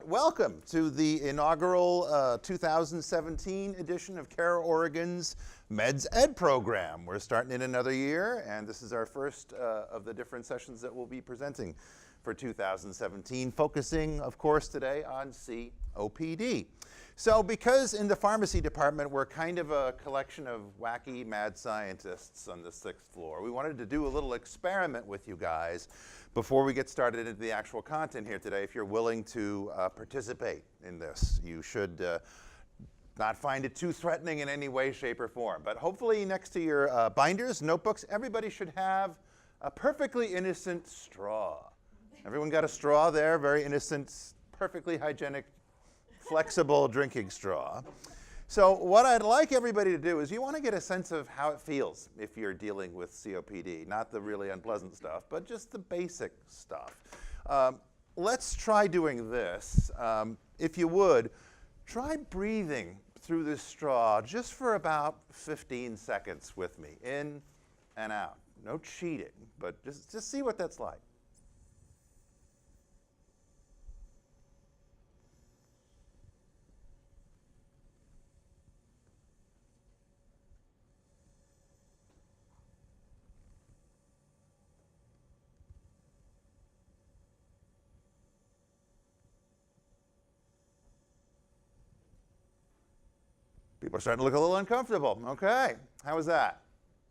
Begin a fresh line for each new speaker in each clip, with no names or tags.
Welcome to the inaugural 2017 edition of CareOregon's Meds Ed program. We're starting in another year, and this is our first of the different sessions that we'll be presenting for 2017, focusing, of course, today on COPD. So because in the pharmacy department, we're kind of a collection of wacky mad scientists on the 6th floor, we wanted to do a little experiment with you guys before we get started into the actual content here today. If you're willing to participate in this, you should not find it too threatening in any way, shape, or form. But hopefully next to your binders, notebooks, everybody should have a perfectly innocent straw. Everyone got a straw there, very innocent, perfectly hygienic, flexible drinking straw. So what I'd like everybody to do is you want to get a sense of how it feels if you're dealing with COPD. Not the really unpleasant stuff, but just the basic stuff. Let's try doing this. If you would, try breathing through this straw just for about 15 seconds with me, in and out. No cheating, but just see what that's like. People are starting to look a little uncomfortable. Okay, how was that?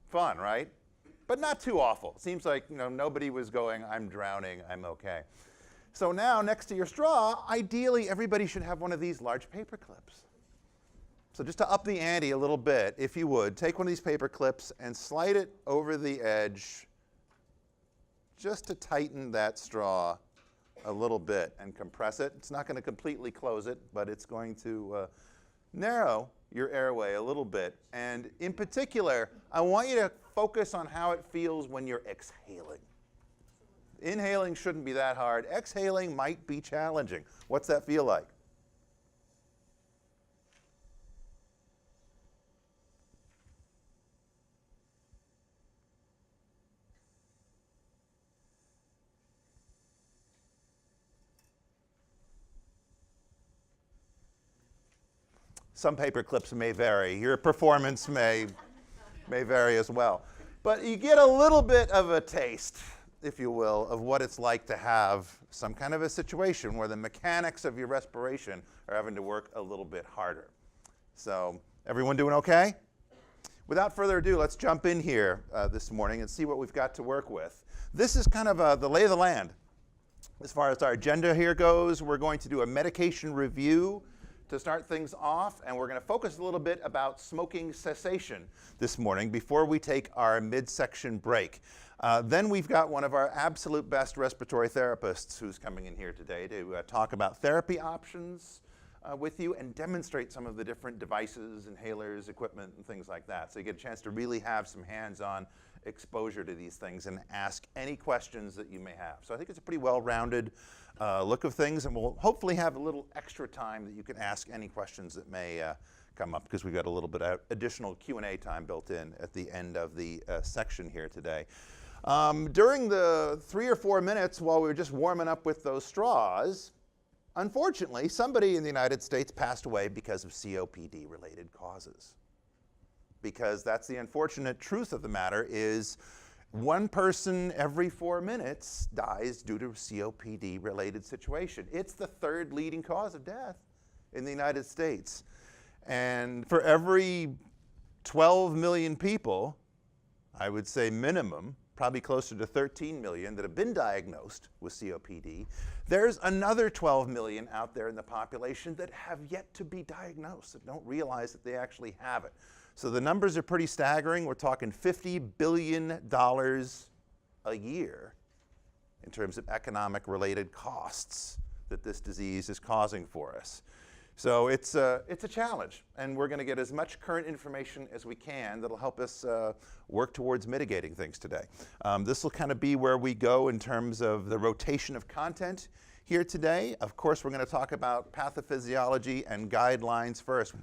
Fun, right? But not too awful. Seems like nobody was going, I'm drowning, I'm okay. So now, next to your straw, ideally everybody should have one of these large paper clips. So just to up the ante a little bit, if you would, take one of these paper clips and slide it over the edge just to tighten that straw a little bit and compress it. It's not going to completely close it, but it's going to narrow your airway a little bit. And in particular, I want you to focus on how it feels when you're exhaling. Inhaling shouldn't be that hard. Exhaling might be challenging. What's that feel like? Some paper clips may vary. Your performance may vary as well. But you get a little bit of a taste, if you will, of what it's like to have some kind of a situation where the mechanics of your respiration are having to work a little bit harder. So everyone doing okay? Without further ado, let's jump in here this morning and see what we've got to work with. This is kind of the lay of the land. As far as our agenda here goes, we're going to do a medication review to start things off, and we're going to focus a little bit about smoking cessation this morning before we take our midsection break. Then we've got one of our absolute best respiratory therapists who's coming in here today to talk about therapy options with you and demonstrate some of the different devices, inhalers, equipment, and things like that. So you get a chance to really have some hands-on exposure to these things and ask any questions that you may have. So I think it's a pretty well-rounded look of things, and we'll hopefully have a little extra time that you can ask any questions that may come up, because we've got a little bit of additional Q&A time built in at the end of the section here today. During the 3 or 4 minutes while we were just warming up with those straws, unfortunately, somebody in the United States passed away because of COPD-related causes. Because that's the unfortunate truth of the matter is 1 person every 4 minutes dies due to COPD-related situation. It's the 3rd leading cause of death in the United States. And for every 12 million people, I would say minimum, probably closer to 13 million that have been diagnosed with COPD, there's another 12 million out there in the population that have yet to be diagnosed, that don't realize that they actually have it. So the numbers are pretty staggering. We're talking $50 billion a year in terms of economic-related costs that this disease is causing for us. So it's a challenge, and we're going to get as much current information as we can that'll help us work towards mitigating things today. This will kind of be where we go in terms of the rotation of content here today. Of course, we're going to talk about pathophysiology and guidelines first.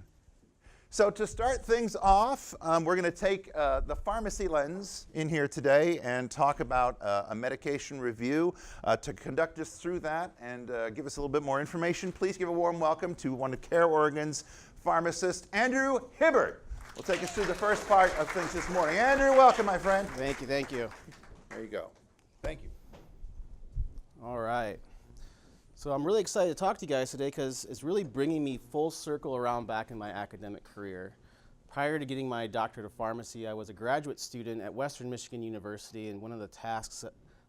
So to start things off, we're going to take the pharmacy lens in here today and talk about a medication review. To conduct us through that and give us a little bit more information, please give a warm welcome to one of CareOregon's pharmacist, Andrew Hibbard. Will take us through the first part of things this morning. Andrew, welcome, my friend.
Thank you, thank you.
There you go. Thank you.
All right. So I'm really excited to talk to you guys today because it's really bringing me full circle around back in my academic career. Prior to getting my doctorate of pharmacy, I was a graduate student at Western Michigan University, and one of the tasks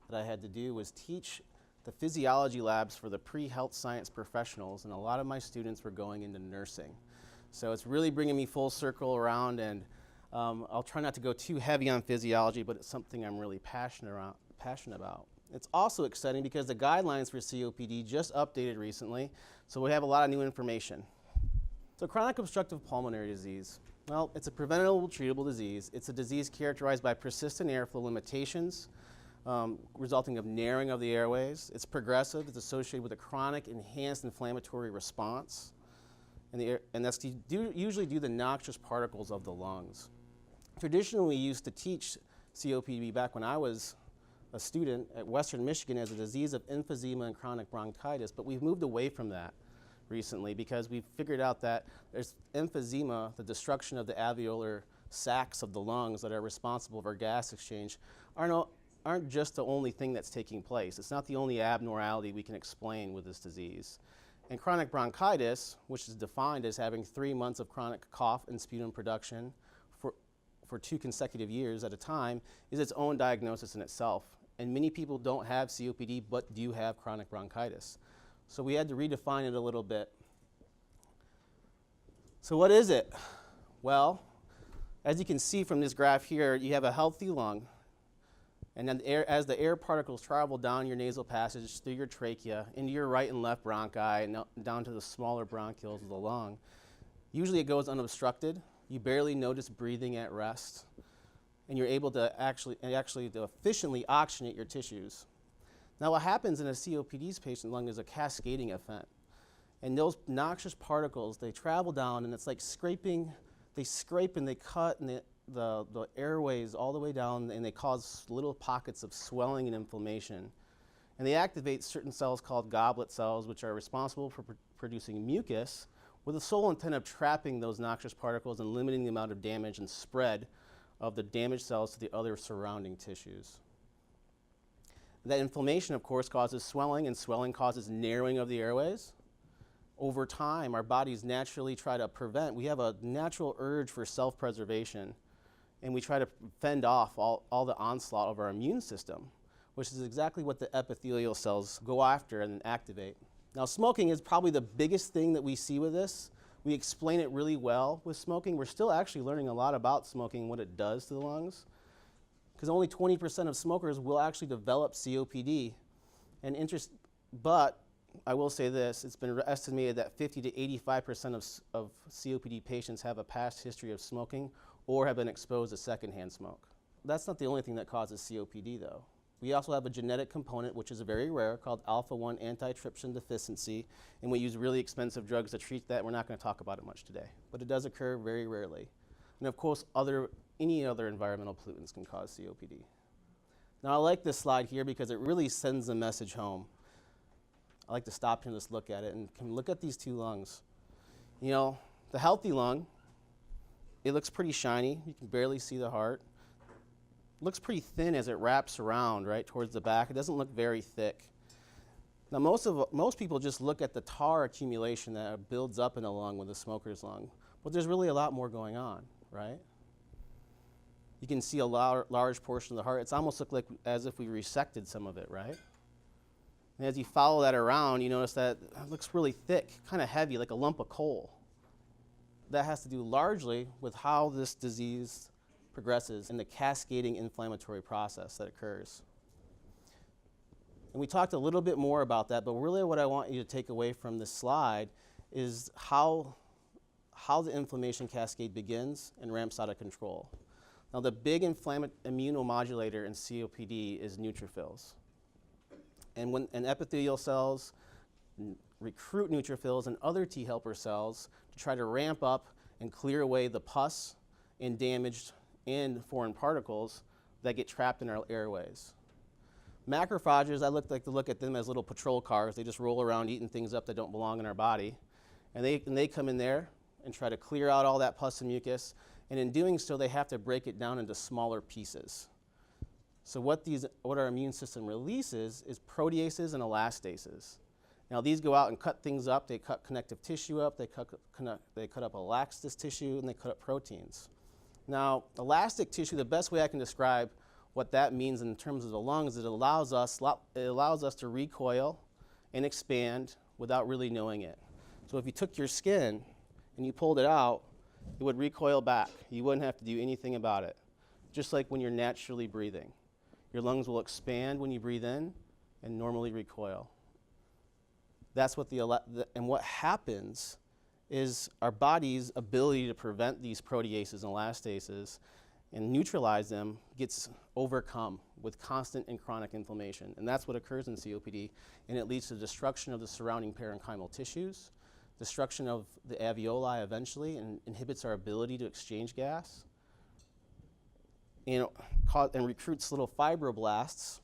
that I had to do was teach the physiology labs for the pre-health science professionals, and a lot of my students were going into nursing. So it's really bringing me full circle around, and I'll try not to go too heavy on physiology, but it's something I'm really passionate about. It's also exciting because the guidelines for COPD just updated recently, so we have a lot of new information. So chronic obstructive pulmonary disease, well, it's a preventable, treatable disease. It's a disease characterized by persistent airflow limitations, resulting of narrowing of the airways. It's progressive. It's associated with a chronic enhanced inflammatory response, and that's usually due to the noxious particles of the lungs. Traditionally, we used to teach COPD back when I was a student at Western Michigan as a disease of emphysema and chronic bronchitis, but we've moved away from that recently because we've figured out that there's emphysema, the destruction of the alveolar sacs of the lungs that are responsible for gas exchange, aren't just the only thing that's taking place. It's not the only abnormality we can explain with this disease. And chronic bronchitis, which is defined as having 3 months of chronic cough and sputum production for 2 consecutive years at a time, is its own diagnosis in itself. And many people don't have COPD but do have chronic bronchitis. So we had to redefine it a little bit. So what is it? Well, as you can see from this graph here, you have a healthy lung. And then as the air particles travel down your nasal passage, through your trachea, into your right and left bronchi, and down to the smaller bronchioles of the lung, usually it goes unobstructed. You barely notice breathing at rest, and you're able to actually to efficiently oxygenate your tissues. Now what happens in a COPD patient lung is a cascading event. And those noxious particles, they travel down, and it's like scraping, they scrape and they cut and the airways all the way down, and they cause little pockets of swelling and inflammation. And they activate certain cells called goblet cells, which are responsible for producing mucus, with the sole intent of trapping those noxious particles and limiting the amount of damage and spread of the damaged cells to the other surrounding tissues. That inflammation, of course, causes swelling, and swelling causes narrowing of the airways. Over time, our bodies naturally try to prevent. We have a natural urge for self-preservation, and we try to fend off all the onslaught of our immune system, which is exactly what the epithelial cells go after and activate. Now, smoking is probably the biggest thing that we see with this. We explain it really well with smoking. We're still actually learning a lot about smoking and what it does to the lungs, because only 20% of smokers will actually develop COPD. But I will say this, it's been estimated that 50 to 85% of COPD patients have a past history of smoking or have been exposed to secondhand smoke. That's not the only thing that causes COPD, though. We also have a genetic component, which is very rare, called alpha-1 antitrypsin deficiency, and we use really expensive drugs to treat that. We're not going to talk about it much today, but it does occur very rarely. And of course, any other environmental pollutants can cause COPD. Now, I like this slide here because it really sends a message home. I like to stop here and just look at it, and can look at these 2 lungs. You know, the healthy lung, it looks pretty shiny. You can barely see the heart. Looks pretty thin as it wraps around, right, towards the back. It doesn't look very thick. Now, most people just look at the tar accumulation that builds up in a lung with a smoker's lung, but there's really a lot more going on, right? You can see a large portion of the heart. It's almost look like as if we resected some of it, right? And as you follow that around, you notice that it looks really thick, kind of heavy, like a lump of coal. That has to do largely with how this disease progresses and the cascading inflammatory process that occurs. And we talked a little bit more about that, but really what I want you to take away from this slide is how the inflammation cascade begins and ramps out of control. Now, the big immunomodulator in COPD is neutrophils. And when epithelial cells recruit neutrophils and other T helper cells to try to ramp up and clear away the pus and damaged and foreign particles that get trapped in our airways. Macrophages, I like to look at them as little patrol cars. They just roll around eating things up that don't belong in our body. And they come in there and try to clear out all that pus and mucus. And in doing so, they have to break it down into smaller pieces. So what our immune system releases is proteases and elastases. Now these go out and cut things up. They cut connective tissue up. They cut up elastic tissue, and they cut up proteins. Now, elastic tissue, the best way I can describe what that means in terms of the lungs is it allows us to recoil and expand without really knowing it. So if you took your skin and you pulled it out, it would recoil back. You wouldn't have to do anything about it. Just like when you're naturally breathing. Your lungs will expand when you breathe in and normally recoil. That's what and what happens is our body's ability to prevent these proteases and elastases and neutralize them gets overcome with constant and chronic inflammation. And that's what occurs in COPD, and it leads to destruction of the surrounding parenchymal tissues, destruction of the alveoli eventually, and inhibits our ability to exchange gas, and recruits little fibroblasts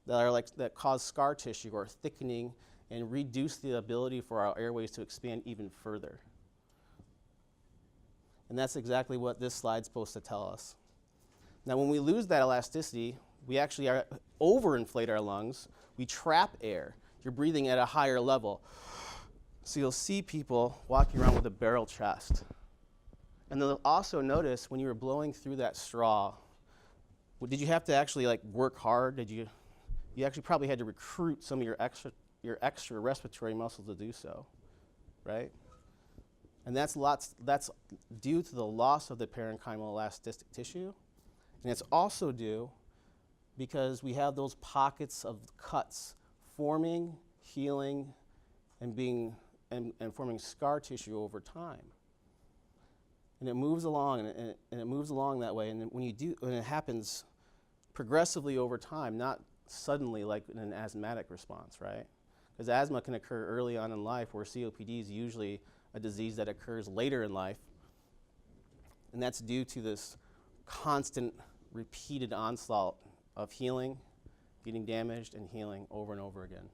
that cause scar tissue or thickening and reduce the ability for our airways to expand even further. And that's exactly what this slide's supposed to tell us. Now, when we lose that elasticity, we actually overinflate our lungs. We trap air. You're breathing at a higher level. So you'll see people walking around with a barrel chest. And they'll also notice when you were blowing through that straw, did you have to actually work hard? You actually probably had to recruit some of your extra respiratory muscles to do so, right? And that's due to the loss of the parenchymal elastic tissue. And it's also due because we have those pockets of cuts forming, healing, and forming scar tissue over time. And it moves along, and it moves along that way. And when it happens progressively over time, not suddenly like in an asthmatic response, right? Because asthma can occur early on in life, where COPD is usually a disease that occurs later in life. And that's due to this constant, repeated onslaught of healing, getting damaged, and healing over and over again.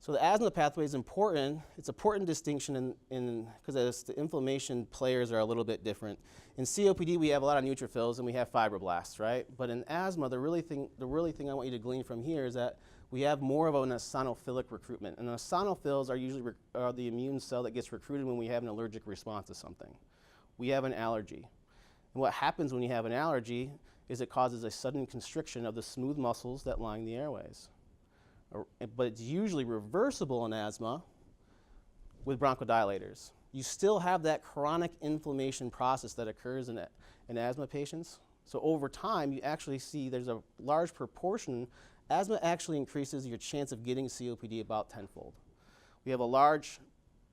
So the asthma pathway is important. It's an important distinction because the inflammation players are a little bit different. In COPD, we have a lot of neutrophils and we have fibroblasts, right? But in asthma, the really thing I want you to glean from here is that we have more of an eosinophilic recruitment. And eosinophils are usually the immune cell that gets recruited when we have an allergic response to something. We have an allergy. And what happens when you have an allergy is it causes a sudden constriction of the smooth muscles that line the airways. But it's usually reversible in asthma with bronchodilators. You still have that chronic inflammation process that occurs in asthma patients. So over time, you actually see there's a large proportion. Asthma actually increases your chance of getting COPD about tenfold. We have a large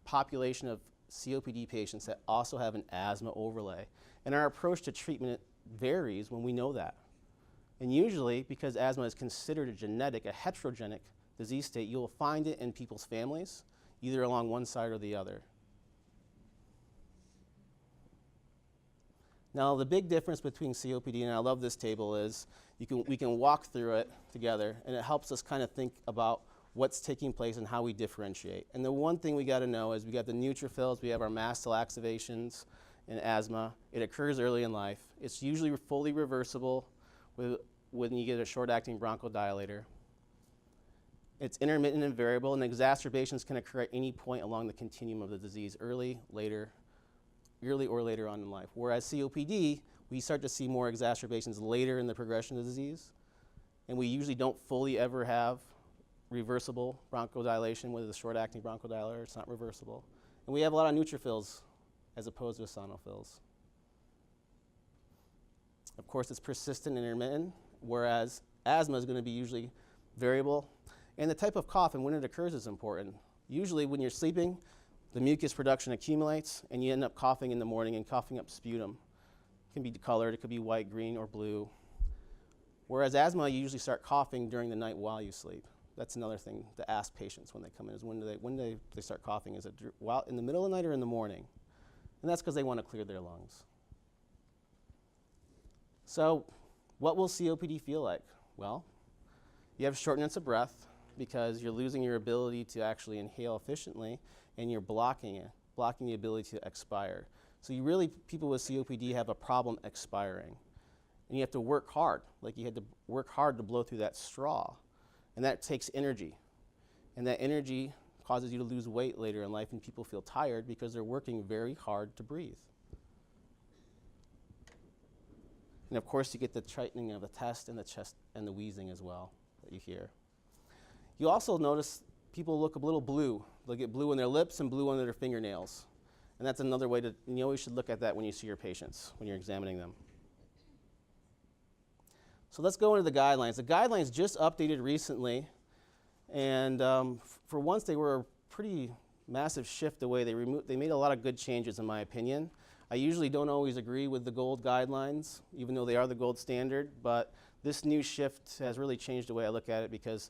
population of COPD patients that also have an asthma overlay. And our approach to treatment varies when we know that. And usually, because asthma is considered a heterogenic disease state, you'll find it in people's families, either along one side or the other. Now, the big difference between COPD, and I love this table, is we can walk through it together, and it helps us kind of think about what's taking place and how we differentiate. And the one thing we got to know is we got the neutrophils, we have our mast cell activations in asthma. It occurs early in life. It's usually fully reversible when you get a short-acting bronchodilator. It's intermittent and variable, and exacerbations can occur at any point along the continuum of the disease, early or later on in life. Whereas COPD, we start to see more exacerbations later in the progression of the disease, and we usually don't fully ever have reversible bronchodilation with a short-acting bronchodilator. It's not reversible. And we have a lot of neutrophils as opposed to eosinophils. Of course, it's persistent and intermittent, whereas asthma is going to be usually variable. And the type of cough and when it occurs is important. Usually when you're sleeping, the mucus production accumulates, and you end up coughing in the morning and coughing up sputum. It can be colored, it could be white, green, or blue. Whereas asthma, you usually start coughing during the night while you sleep. That's another thing to ask patients when they come in, is when do they start coughing? Is it while in the middle of the night or in the morning? And that's because they want to clear their lungs. So what will COPD feel like? Well, you have shortness of breath because you're losing your ability to actually inhale efficiently, and you're blocking the ability to expire. So people with COPD have a problem expiring. And you have to work hard, like you had to work hard to blow through that straw. And that takes energy. And that energy causes you to lose weight later in life, and people feel tired because they're working very hard to breathe. And of course, you get the tightening of the chest and the wheezing as well that you hear. You also notice people look a little blue. They'll get blue on their lips and blue under their fingernails. And that's another way and you always should look at that when you see your patients, when you're examining them. So let's go into the guidelines. The guidelines just updated recently, and for once they were a pretty massive shift away. They made a lot of good changes, in my opinion. I usually don't always agree with the gold guidelines, even though they are the gold standard, but this new shift has really changed the way I look at it, because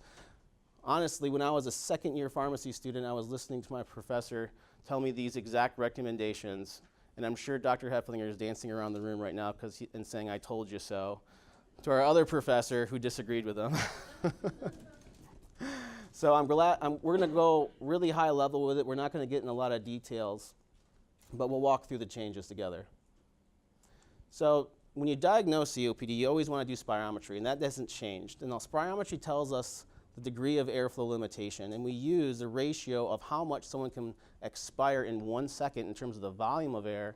honestly, when I was a second-year pharmacy student, I was listening to my professor tell me these exact recommendations, and I'm sure Dr. Hefflinger is dancing around the room right now and saying, "I told you so," to our other professor who disagreed with him. So we're going to go really high level with it. We're not going to get in a lot of details, but we'll walk through the changes together. So when you diagnose COPD, you always want to do spirometry, and that hasn't changed. And now spirometry tells us the degree of airflow limitation, and we use the ratio of how much someone can expire in 1 second in terms of the volume of air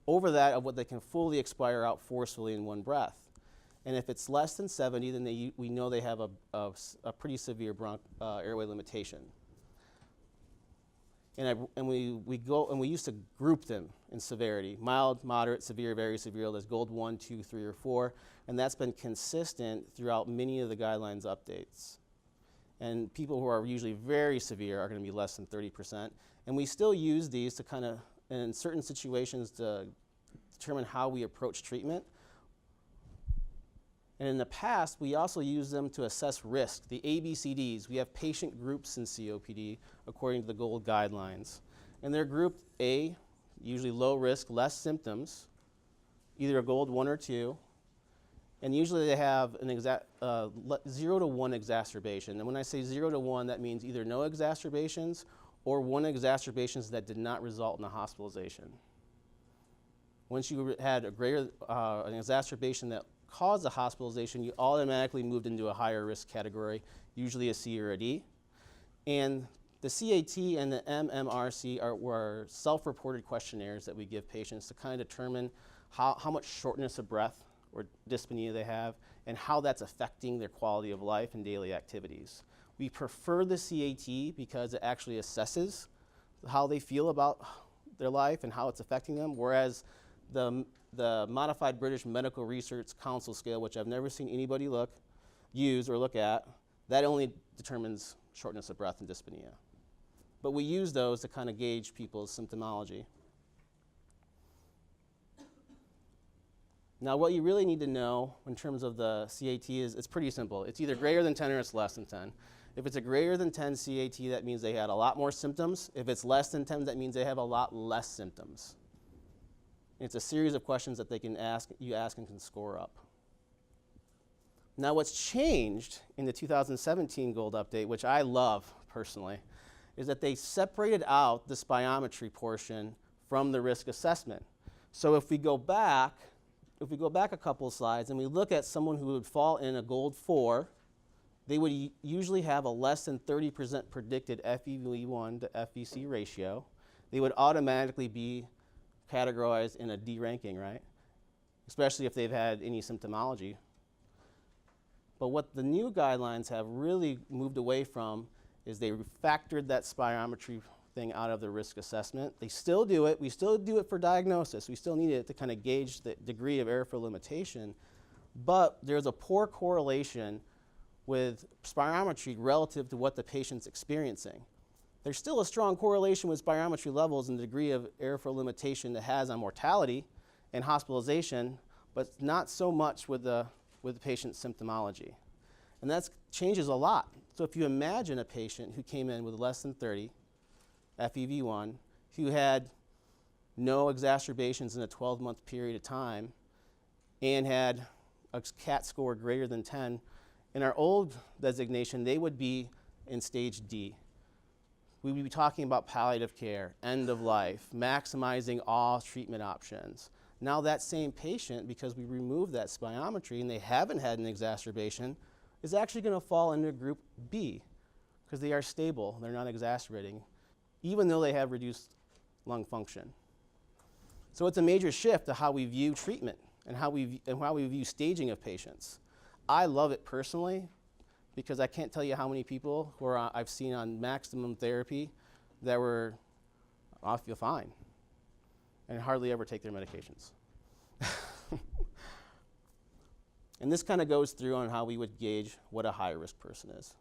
over that of what they can fully expire out forcefully in one breath. And if it's less than 70, then we know they have a pretty severe airway limitation. And we used to group them in severity: mild, moderate, severe, very severe. There's gold 1, 2, 3, or 4, and that's been consistent throughout many of the guidelines updates. And people who are usually very severe are going to be less than 30%. And we still use these to kind of, in certain situations, to determine how we approach treatment. And in the past, we also use them to assess risk, the ABCDs. We have patient groups in COPD according to the GOLD guidelines. And they're grouped A, usually low risk, less symptoms, either a GOLD 1 or 2. And usually they have an 0 to 1 exacerbation. And when I say 0 to 1, that means either no exacerbations or 1 exacerbations that did not result in a hospitalization. Once you had an exacerbation that caused a hospitalization, you automatically moved into a higher risk category, usually a C or a D. And the CAT and the MMRC were self-reported questionnaires that we give patients to kind of determine how much shortness of breath or dyspnea they have, and how that's affecting their quality of life and daily activities. We prefer the CAT because it actually assesses how they feel about their life and how it's affecting them, whereas the Modified British Medical Research Council scale, which I've never seen anybody use or look at, that only determines shortness of breath and dyspnea. But we use those to kind of gauge people's symptomology. Now, what you really need to know in terms of the CAT is it's pretty simple. It's either greater than 10 or it's less than 10. If it's a greater than 10 CAT, that means they had a lot more symptoms. If it's less than 10, that means they have a lot less symptoms. It's a series of questions that you ask and can score up. Now, what's changed in the 2017 GOLD update, which I love personally, is that they separated out the spirometry portion from the risk assessment. So if we go back a couple of slides and we look at someone who would fall in a GOLD 4, they would usually have a less than 30% predicted FEV1 to FVC ratio. They would automatically be categorized in a D ranking, right? Especially if they've had any symptomology. But what the new guidelines have really moved away from is they factored that spirometry thing out of the risk assessment. They still do it. We still do it for diagnosis. We still need it to kind of gauge the degree of airflow limitation. But there's a poor correlation with spirometry relative to what the patient's experiencing. There's still a strong correlation with spirometry levels and the degree of airflow limitation it has on mortality and hospitalization, but not so much with the patient's symptomology. And that changes a lot. So if you imagine a patient who came in with less than 30 FEV1, who had no exacerbations in a 12-month period of time, and had a CAT score greater than 10, in our old designation, they would be in stage D. We would be talking about palliative care, end of life, maximizing all treatment options. Now that same patient, because we removed that spirometry and they haven't had an exacerbation, is actually going to fall into group B because they are stable, they're not exacerbating, even though they have reduced lung function. So it's a major shift to how we view treatment and how we view staging of patients. I love it personally because I can't tell you how many people who I've seen on maximum therapy that were, I feel fine, and hardly ever take their medications. And this kind of goes through on how we would gauge what a high-risk person is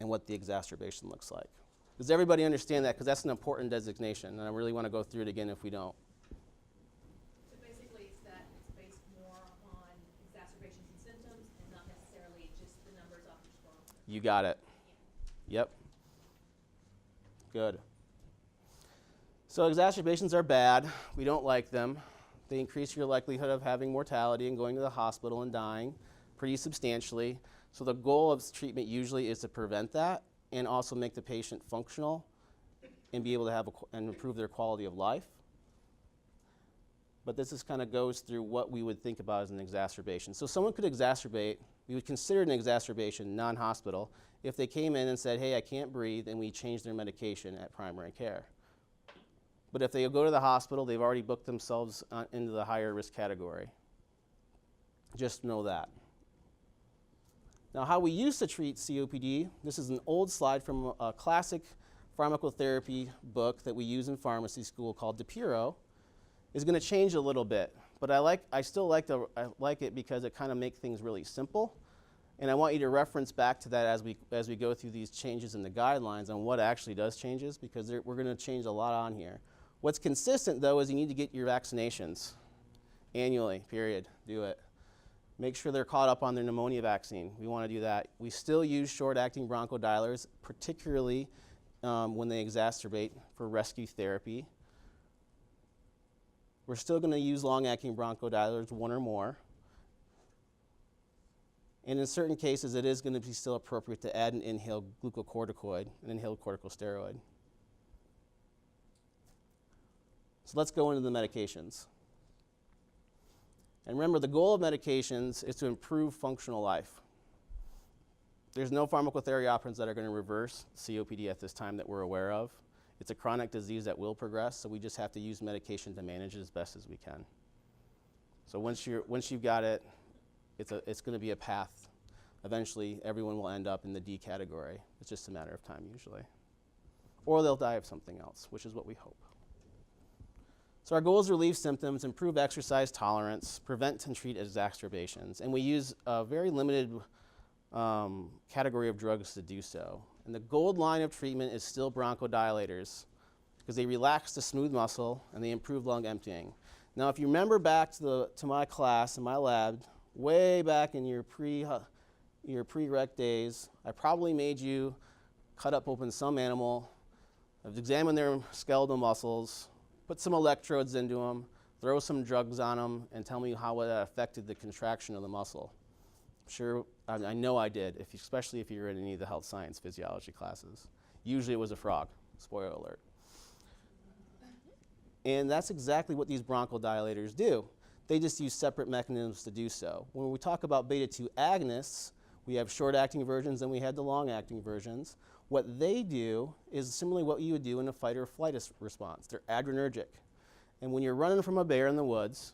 and what the exacerbation looks like. Does everybody understand that? Because that's an important designation, and I really want to go through it again if we don't.
So basically it's that it's based more on exacerbations and symptoms and not necessarily just the numbers off your score.
You got it. Yep. Good. So exacerbations are bad. We don't like them. They increase your likelihood of having mortality and going to the hospital and dying pretty substantially. So the goal of treatment usually is to prevent that and also make the patient functional and be able to have and improve their quality of life. But this kind of goes through what we would think about as an exacerbation. So someone could exacerbate, we would consider an exacerbation non-hospital if they came in and said, hey, I can't breathe, and we changed their medication at primary care. But if they go to the hospital, they've already booked themselves into the higher risk category. Just know that. Now, how we used to treat COPD, this is an old slide from a classic pharmacotherapy book that we use in pharmacy school called DePiro, is going to change a little bit. But I still like it because it kind of makes things really simple. And I want you to reference back to that as we go through these changes in the guidelines on what actually does changes, because we're going to change a lot on here. What's consistent, though, is you need to get your vaccinations annually, period. Do it. Make sure they're caught up on their pneumonia vaccine. We want to do that. We still use short-acting bronchodilators, particularly when they exacerbate for rescue therapy. We're still going to use long-acting bronchodilators, one or more. And in certain cases, it is going to be still appropriate to add an inhaled glucocorticoid, an inhaled corticosteroid. So let's go into the medications. And remember, the goal of medications is to improve functional life. There's no pharmacotherapy options that are going to reverse COPD at this time that we're aware of. It's a chronic disease that will progress, so we just have to use medication to manage it as best as we can. So once you've got it, it's going to be a path. Eventually, everyone will end up in the D category. It's just a matter of time usually. Or they'll die of something else, which is what we hope. So our goal is to relieve symptoms, improve exercise tolerance, prevent and treat exacerbations. And we use a very limited category of drugs to do so. And the gold line of treatment is still bronchodilators because they relax the smooth muscle and they improve lung emptying. Now, if you remember back to my class in my lab, way back in your pre-rec days, I probably made you cut up open some animal, examine their skeletal muscles, put some electrodes into them, throw some drugs on them, and tell me how that affected the contraction of the muscle. Sure, I know I did, especially if you're in any of the health science physiology classes. Usually it was a frog, spoiler alert. And that's exactly what these bronchodilators do. They just use separate mechanisms to do so. When we talk about beta-2 agonists, we have short-acting versions and we had the long-acting versions. What they do is similarly what you would do in a fight or flight response. They're adrenergic. And when you're running from a bear in the woods,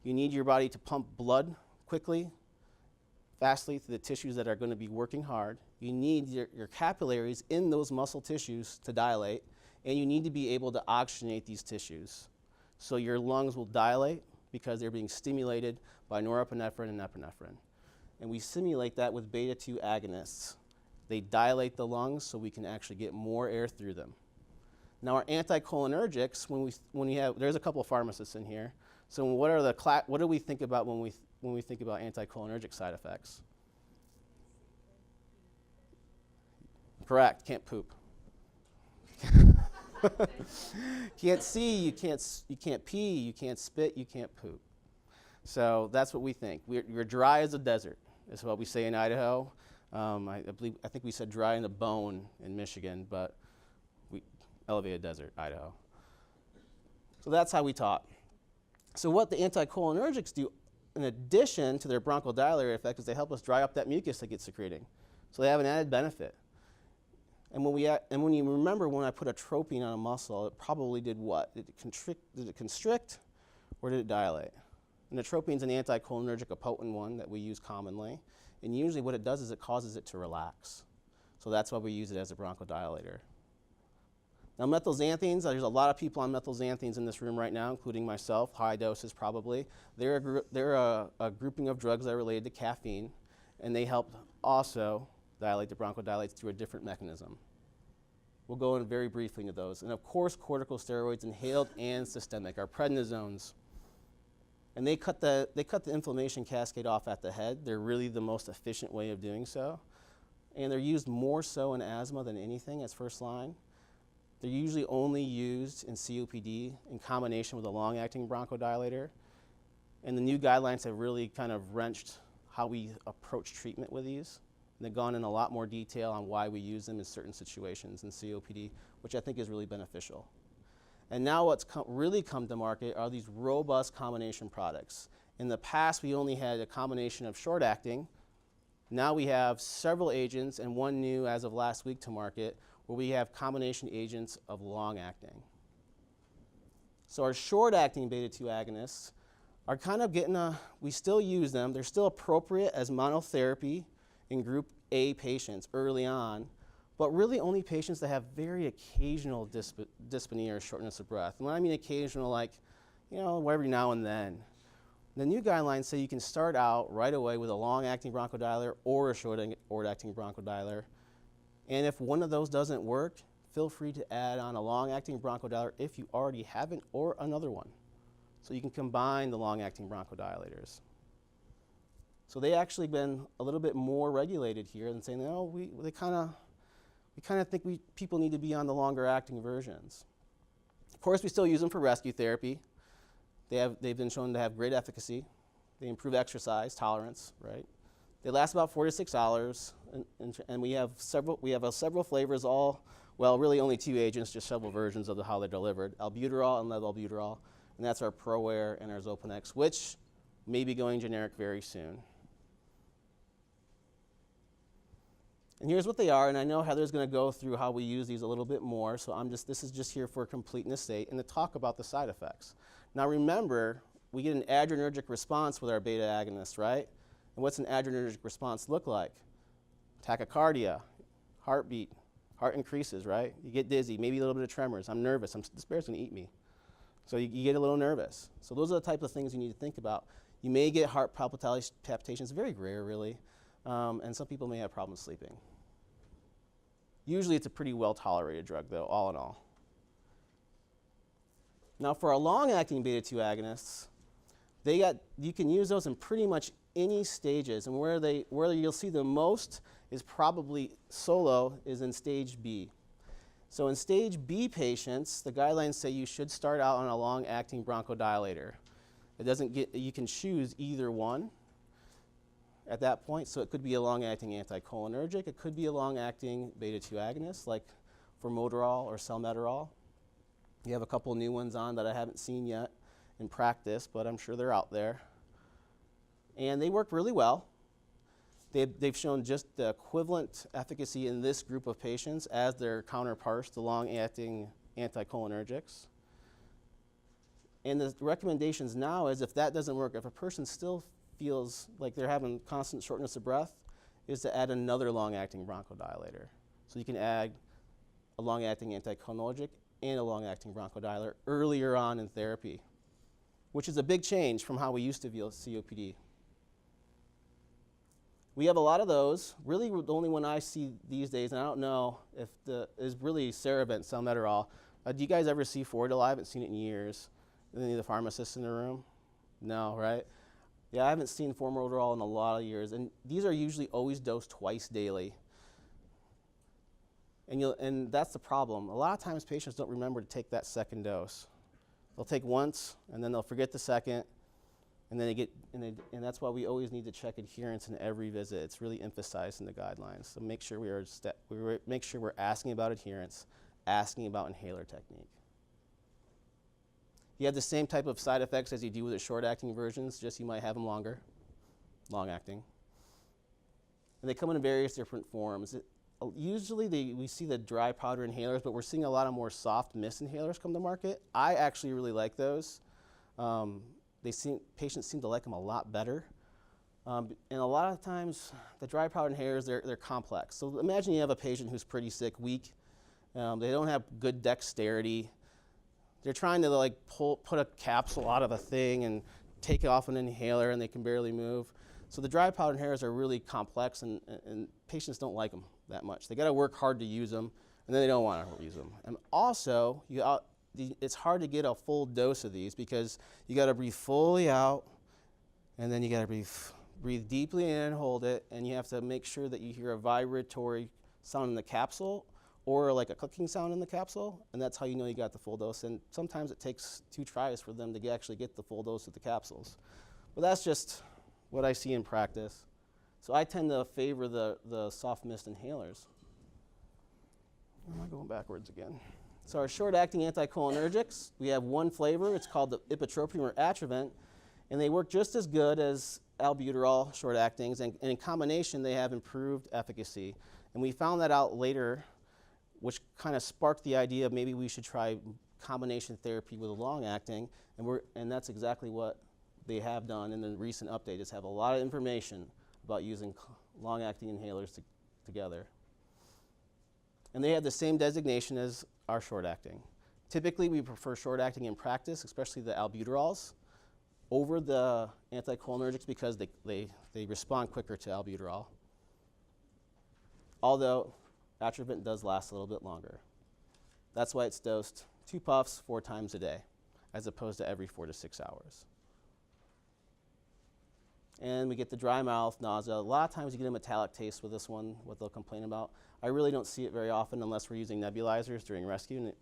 you need your body to pump blood quickly, fastly to the tissues that are going to be working hard. You need your capillaries in those muscle tissues to dilate, and you need to be able to oxygenate these tissues. So your lungs will dilate because they're being stimulated by norepinephrine and epinephrine. And we simulate that with beta-2 agonists. They dilate the lungs so we can actually get more air through them. Now our anticholinergics, there's a couple of pharmacists in here. So what do we think about when we think about anticholinergic side effects? Correct, can't poop. Can't see, you can't pee, you can't spit, you can't poop. So that's what we think. We're dry as a desert, is what we say in Idaho. I think we said dry in the bone in Michigan, but we elevated desert, Idaho. So that's how we taught. So what the anticholinergics do, in addition to their bronchodilator effect, is they help us dry up that mucus that gets secreting. So they have an added benefit. And when you remember when I put atropine on a muscle, it probably did what? Did it constrict, or did it dilate? And atropine is an anticholinergic, a potent one that we use commonly. And usually what it does is it causes it to relax. So that's why we use it as a bronchodilator. Now methylxanthines, there's a lot of people on methylxanthines in this room right now, including myself, high doses probably. They're a grouping of drugs that are related to caffeine, and they help also dilate the bronchodilates through a different mechanism. We'll go in very briefly into those. And of course, corticosteroids, inhaled and systemic, are prednisones. And they cut the inflammation cascade off at the head. They're really the most efficient way of doing so. And they're used more so in asthma than anything as first line. They're usually only used in COPD in combination with a long-acting bronchodilator. And the new guidelines have really kind of wrenched how we approach treatment with these. And they've gone in a lot more detail on why we use them in certain situations in COPD, which I think is really beneficial. And now what's really come to market are these robust combination products. In the past, we only had a combination of short-acting. Now we have several agents, and one new as of last week to market, where we have combination agents of long-acting. So our short-acting beta-2 agonists are kind of we still use them. They're still appropriate as monotherapy in group A patients early on, but really only patients that have very occasional dyspnea or shortness of breath. And when I mean occasional, like, every now and then. The new guidelines say you can start out right away with a long-acting bronchodilator or a short-acting bronchodilator. And if one of those doesn't work, feel free to add on a long-acting bronchodilator if you already haven't, or another one. So you can combine the long-acting bronchodilators. So they actually been a little bit more regulated here and saying, no, we kind of think people need to be on the longer-acting versions. Of course, we still use them for rescue therapy. They've been shown to have great efficacy. They improve exercise tolerance, right? They last about 4 to 6 hours, and we have several flavors, really only 2 agents, just several versions of how they're delivered: albuterol and levalbuterol, and that's our ProAir and our Xopenex, which may be going generic very soon. And here's what they are, and I know Heather's going to go through how we use these a little bit more, so this is just here for completeness sake and to talk about the side effects. Now remember, we get an adrenergic response with our beta agonists, right? And what's an adrenergic response look like? Tachycardia, heartbeat, heart increases, right? You get dizzy, maybe a little bit of tremors. I'm nervous, this bear's going to eat me. So you get a little nervous. So those are the type of things you need to think about. You may get heart palpitations, very rare really, and some people may have problems sleeping. Usually it's a pretty well-tolerated drug though, all in all. Now for our long-acting beta-2 agonists, you can use those in pretty much any stages, and where you'll see the most is probably solo is in stage B. So in stage B patients, the guidelines say you should start out on a long-acting bronchodilator. You can choose either one at that point. So it could be a long-acting anticholinergic. It could be a long-acting beta-2 agonist, like formoterol or salmeterol. You have a couple new ones on that I haven't seen yet in practice, but I'm sure they're out there. And they work really well. They've shown just the equivalent efficacy in this group of patients as their counterparts, the long-acting anticholinergics. And the recommendations now is if that doesn't work, if a person still feels like they're having constant shortness of breath, is to add another long-acting bronchodilator. So you can add a long-acting anticholinergic and a long-acting bronchodilator earlier on in therapy, which is a big change from how we used to view COPD. We have a lot of those. Really, the only one I see these days, and I don't know if is really Ceravent, salmeterol. Do you guys ever see Fordil? I haven't seen it in years. Any of the pharmacists in the room? No, right? Yeah, I haven't seen formoterol in a lot of years, and these are usually always dosed twice daily. And that's the problem. A lot of times patients don't remember to take that second dose. They'll take once, and then they'll forget the second, and then and that's why we always need to check adherence in every visit. It's really emphasized in the guidelines. So make sure make sure we're asking about adherence, asking about inhaler technique. You have the same type of side effects as you do with the short-acting versions, just you might have them longer, long-acting. And they come in various different forms. Usually we see the dry powder inhalers, but we're seeing a lot of more soft mist inhalers come to market. I actually really like those. Patients seem to like them a lot better. And a lot of times, the dry powder inhalers, they're complex. So imagine you have a patient who's pretty sick, weak. They don't have good dexterity. They're trying to like put a capsule out of a thing and take it off an inhaler, and they can barely move. So the dry powder inhalers are really complex, and patients don't like them that much. They got to work hard to use them, and then they don't want to use them. And also, it's hard to get a full dose of these because you got to breathe fully out, and then you got to breathe deeply in and hold it, and you have to make sure that you hear a vibratory sound in the capsule or like a clicking sound in the capsule, and that's how you know you got the full dose. And sometimes it takes 2 tries for them to actually get the full dose of the capsules. But that's just what I see in practice. So I tend to favor the soft mist inhalers. Am I going backwards again? So our short-acting anticholinergics, we have one flavor. It's called the ipratropium or Atrovent, and they work just as good as albuterol short-actings, and in combination they have improved efficacy. And we found that out later, which kind of sparked the idea of maybe we should try combination therapy with a long-acting, and that's exactly what they have done in the recent update, is have a lot of information about using long-acting inhalers together. And they have the same designation as our short-acting. Typically, we prefer short-acting in practice, especially the albuterols, over the anticholinergics because they respond quicker to albuterol. Although Atrovent does last a little bit longer. That's why it's dosed 2 puffs 4 times a day, as opposed to every 4 to 6 hours. And we get the dry mouth, nausea. A lot of times you get a metallic taste with this one, what they'll complain about. I really don't see it very often unless we're using nebulizers during rescue and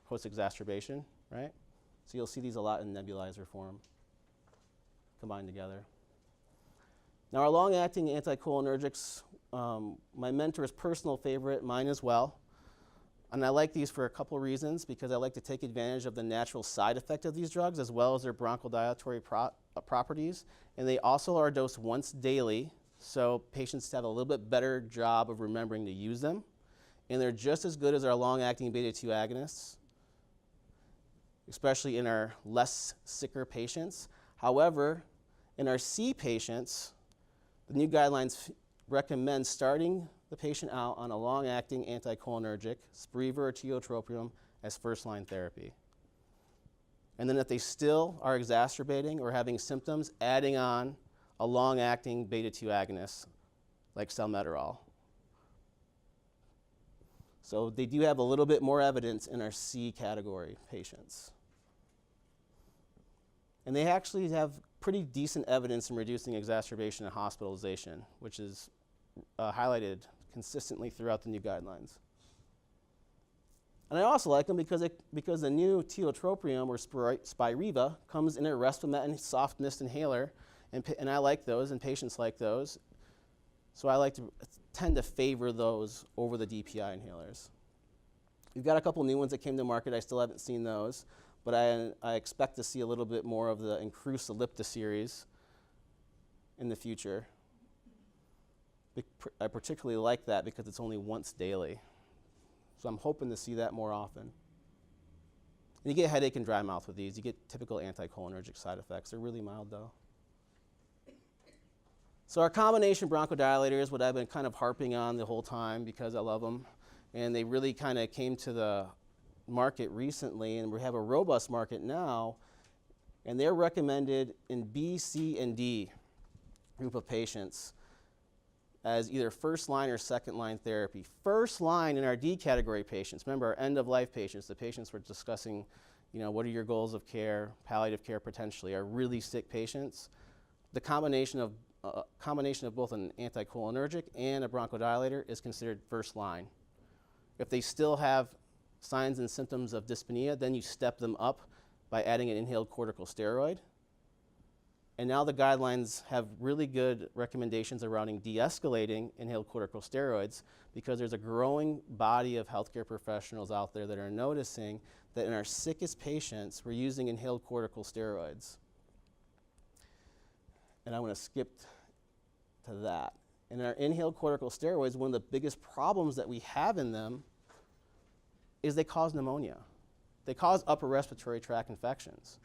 post-exacerbation, right? So you'll see these a lot in nebulizer form, combined together. Now our long-acting anticholinergics, my mentor's personal favorite, mine as well. And I like these for a couple reasons, because I like to take advantage of the natural side effect of these drugs as well as their bronchodilatory properties. And they also are dosed once daily, so patients have a little bit better job of remembering to use them. And they're just as good as our long-acting beta-2 agonists, especially in our less sicker patients. However, in our C patients, the new guidelines recommend starting the patient out on a long-acting anticholinergic, Spreva or tiotropium, as first-line therapy. And then if they still are exacerbating or having symptoms, adding on a long-acting beta-2 agonist like salmeterol. So they do have a little bit more evidence in our C category patients. And they actually have pretty decent evidence in reducing exacerbation and hospitalization, which is highlighted consistently throughout the new guidelines. And I also like them because the new tiotropium or Spiriva comes in a Respimetin soft mist inhaler, and I like those, and patients like those. So I tend to favor those over the DPI inhalers. We've got a couple new ones that came to market. I still haven't seen those, but I expect to see a little bit more of the Incrusa series in the future. I particularly like that because it's only once daily. So I'm hoping to see that more often. And you get headache and dry mouth with these. You get typical anticholinergic side effects. They're really mild though. So our combination bronchodilators, what I've been kind of harping on the whole time because I love them, and they really kind of came to the market recently, and we have a robust market now, and they're recommended in B, C, and D group of patients as either first line or second line therapy. First line in our D category patients, remember our end of life patients, the patients we're discussing, what are your goals of care, palliative care potentially, are really sick patients. The combination of both an anticholinergic and a bronchodilator is considered first line. If they still have signs and symptoms of dyspnea, then you step them up by adding an inhaled corticosteroid. And now the guidelines have really good recommendations surrounding de-escalating inhaled corticosteroids because there's a growing body of healthcare professionals out there that are noticing that in our sickest patients, we're using inhaled corticosteroids. And I want to skip to that. In our inhaled corticosteroids, one of the biggest problems that we have in them is they cause pneumonia. They cause upper respiratory tract infections,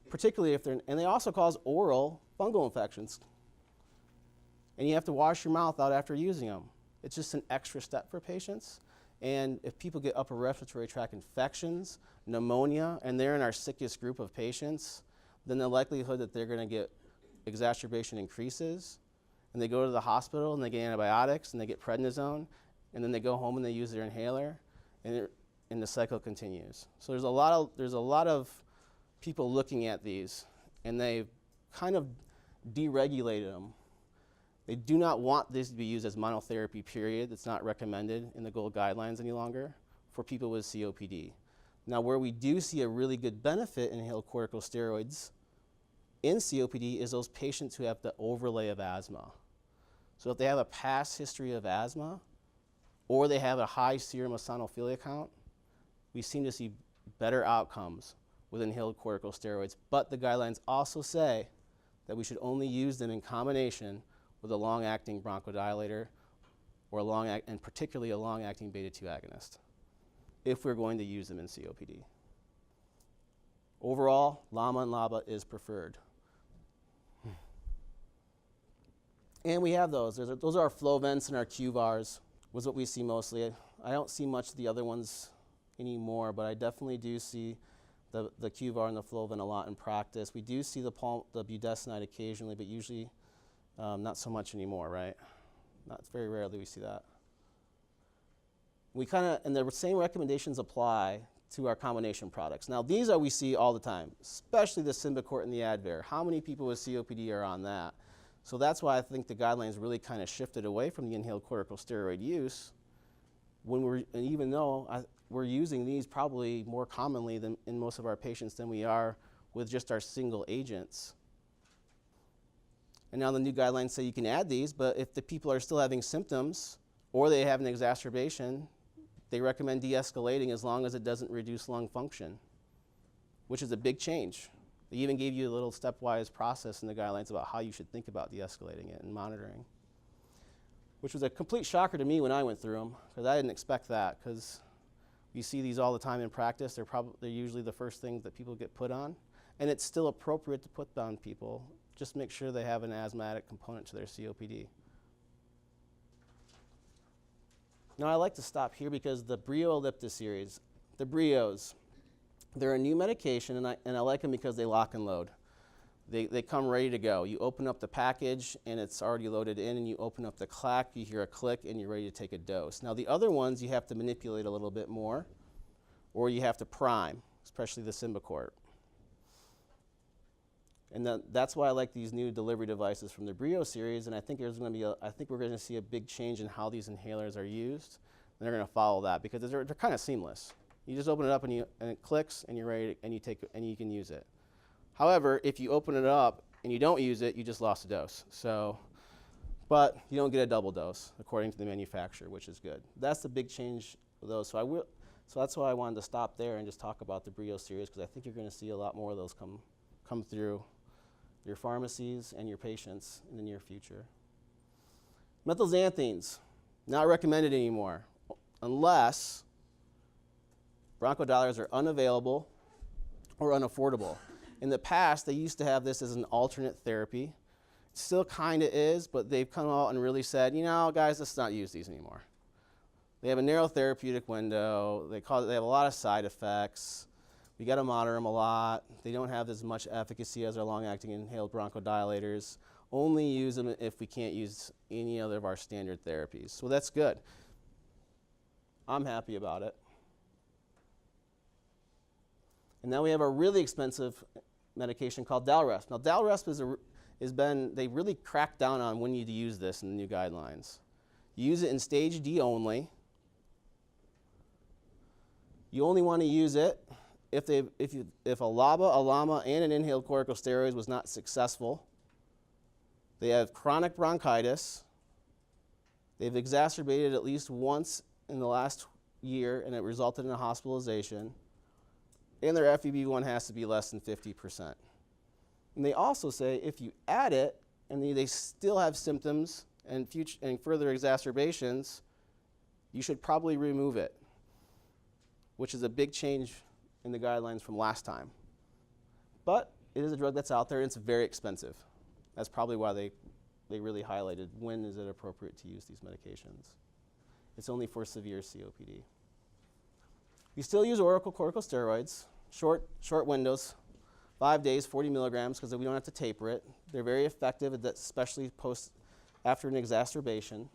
particularly if and they also cause oral fungal infections. And you have to wash your mouth out after using them. It's just an extra step for patients. And if people get upper respiratory tract infections, pneumonia, and they're in our sickest group of patients, then the likelihood that they're going to get exacerbation increases. And they go to the hospital and they get antibiotics and they get prednisone, and then they go home and they use their inhaler, and the cycle continues. So there's a lot of people looking at these, and they've kind of deregulated them. They do not want this to be used as monotherapy, period. It's not recommended in the GOLD guidelines any longer for people with COPD. Now, where we do see a really good benefit in inhaled corticosteroids in COPD is those patients who have the overlay of asthma. So if they have a past history of asthma, or they have a high serum eosinophilia count, we seem to see better outcomes with inhaled corticosteroids. But the guidelines also say that we should only use them in combination with a long-acting bronchodilator or and particularly a long-acting beta-2 agonist if we're going to use them in COPD. Overall, LAMA and LABA is preferred. And we have those. Those are our flow vents and our QVARs, was what we see mostly. I don't see much of the other ones anymore, but I definitely do see the QVAR and the flow vent a lot in practice. We do see the budesonide occasionally, but usually not so much anymore, right? Not very rarely we see that. And the same recommendations apply to our combination products. Now, these we see all the time, especially the Symbicort and the Advair. How many people with COPD are on that? So that's why I think the guidelines really kind of shifted away from the inhaled corticosteroid use, even though we're using these probably more commonly than in most of our patients than we are with just our single agents. And now the new guidelines say you can add these, but if the people are still having symptoms or they have an exacerbation, they recommend de-escalating as long as it doesn't reduce lung function, which is a big change. They even gave you a little stepwise process in the guidelines about how you should think about de-escalating it and monitoring, which was a complete shocker to me when I went through them, because I didn't expect that, because you see these all the time in practice. They're usually the first things that people get put on, and it's still appropriate to put on people. Just make sure they have an asthmatic component to their COPD. Now, I like to stop here because the Brio Ellipta series, the Brios, they're a new medication, and I like them because they lock and load. They come ready to go. You open up the package, and it's already loaded in, and you open up the clack, you hear a click, and you're ready to take a dose. Now, the other ones, you have to manipulate a little bit more, or you have to prime, especially the Symbicort. And that's why I like these new delivery devices from the Brio series, and I think we're going to see a big change in how these inhalers are used, and they're going to follow that because they're kind of seamless. You just open it up and it clicks, and you're ready, and you can use it. However, if you open it up and you don't use it, you just lost a dose. But you don't get a double dose according to the manufacturer, which is good. That's the big change with those. So that's why I wanted to stop there and just talk about the Brio series, because I think you're going to see a lot more of those come through your pharmacies and your patients in the near future. Methylxanthines, not recommended anymore, unless bronchodilators are unavailable or unaffordable. In the past, they used to have this as an alternate therapy. It still kind of is, but they've come out and really said, guys, let's not use these anymore. They have a narrow therapeutic window. They have a lot of side effects. We got to monitor them a lot. They don't have as much efficacy as our long-acting inhaled bronchodilators. Only use them if we can't use any other of our standard therapies. So that's good. I'm happy about it. And now we have a really expensive medication called Dalresp. Now, Dalresp they really cracked down on when you use this in the new guidelines. You use it in stage D only, You only want to use it if a LABA, a LAMA, and an inhaled corticosteroid was not successful. They have chronic bronchitis. They've exacerbated at least once in the last year, and it resulted in a hospitalization. And their FEV1 has to be less than 50%. And they also say if you add it and they still have symptoms and further exacerbations, you should probably remove it, which is a big change in the guidelines from last time. But it is a drug that's out there, and it's very expensive. That's probably why they really highlighted when is it appropriate to use these medications. It's only for severe COPD. We still use oral corticosteroids, short windows, 5 days, 40 milligrams, because we don't have to taper it. They're very effective, especially after an exacerbation.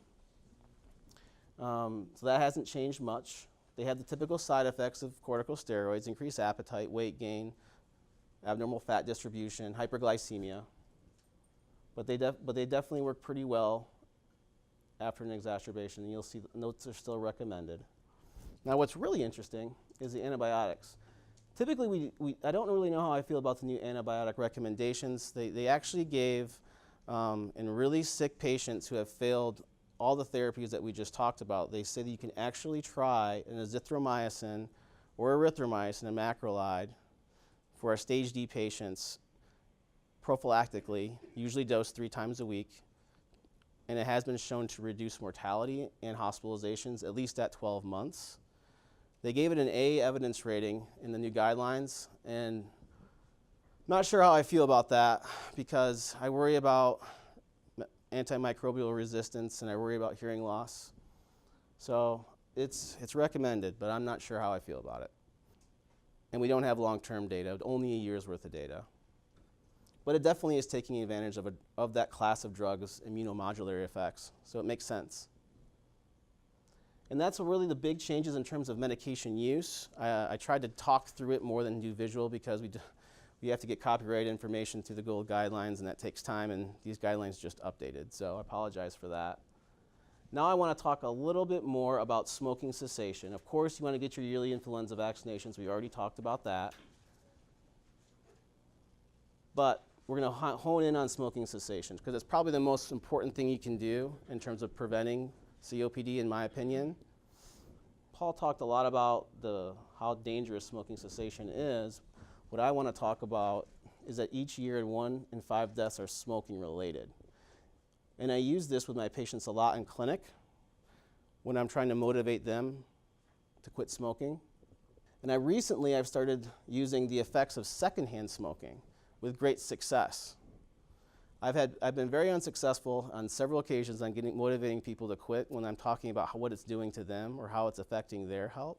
So that hasn't changed much. They have the typical side effects of corticosteroids: increased appetite, weight gain, abnormal fat distribution, hyperglycemia. But they definitely work pretty well after an exacerbation, and you'll see the notes are still recommended. Now, what's really interesting is the antibiotics. Typically, I don't really know how I feel about the new antibiotic recommendations. They actually gave, in really sick patients who have failed all the therapies that we just talked about, they say that you can actually try an azithromycin or erythromycin, a macrolide, for our stage D patients prophylactically, usually dosed 3 times a week. And it has been shown to reduce mortality and hospitalizations, at least at 12 months. They gave it an A evidence rating in the new guidelines, and I'm not sure how I feel about that, because I worry about antimicrobial resistance and I worry about hearing loss. So it's recommended, but I'm not sure how I feel about it. And we don't have long-term data, only a year's worth of data. But it definitely is taking advantage of that class of drugs' immunomodulatory effects, so it makes sense. And that's really the big changes in terms of medication use. I tried to talk through it more than do visual, because we have to get copyright information through the GOLD guidelines, and that takes time, and these guidelines just updated, so I apologize for that. Now I want to talk a little bit more about smoking cessation. Of course, you want to get your yearly influenza vaccinations. We already talked about that. But we're going to hone in on smoking cessation, because it's probably the most important thing you can do in terms of preventing COPD, in my opinion. Paul talked a lot about how dangerous smoking cessation is. What I want to talk about is that each year 1 in 5 deaths are smoking related. And I use this with my patients a lot in clinic when I'm trying to motivate them to quit smoking. And I've started using the effects of secondhand smoking with great success. I've been very unsuccessful on several occasions on motivating people to quit when I'm talking about what it's doing to them or how it's affecting their health.